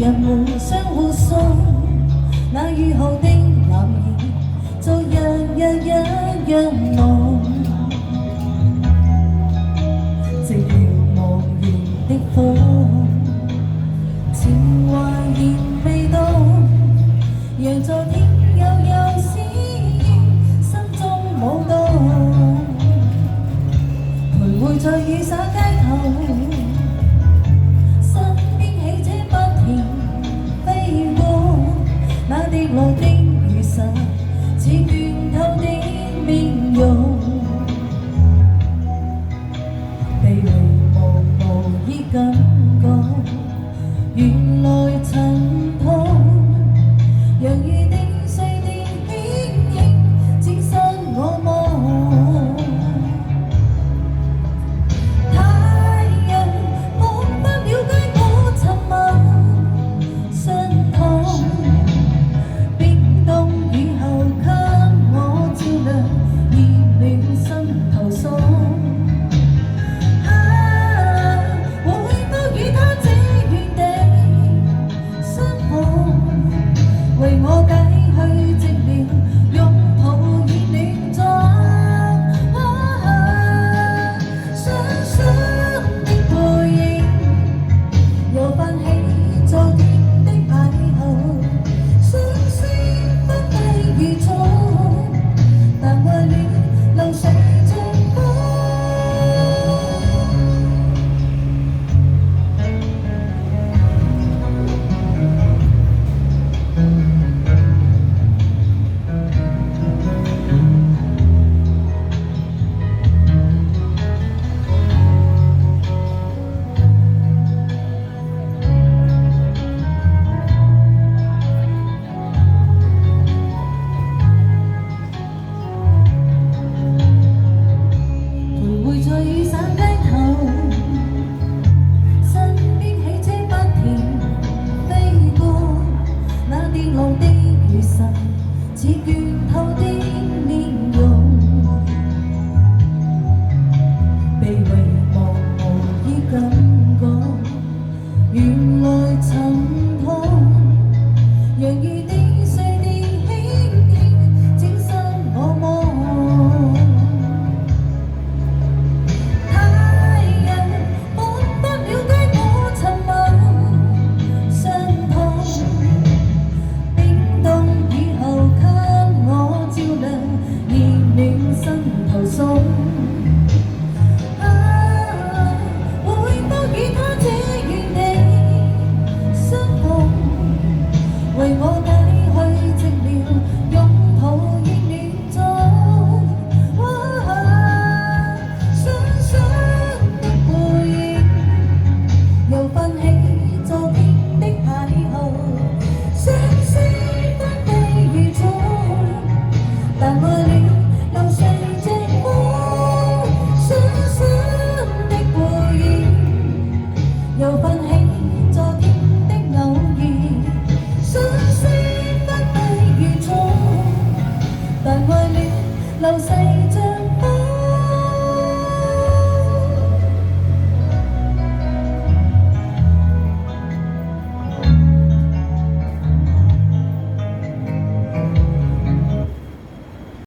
人們相互送，那雨後的男兒就日日一樣濃。寂寥無言的風，情懷仍未到，讓昨天悠悠思憶心中舞動，徘徊在雨灑街頭。跌落的雨傘，似倦透的面容，被遺忘無意感覺，原來曾痛，讓雨滴碎電輕輕沾濕我夢。太陽彷彿了解我沉默傷痛。為我解去寂寥，擁抱已暖咗。雙雙的背影，又泛起昨天的邂逅，相思不低如草，但愛戀流逝像風。雨傘街頭，身邊汽車不停飛過，那跌落的雨傘，似倦透的面容，被遺忘無意感覺，原來曾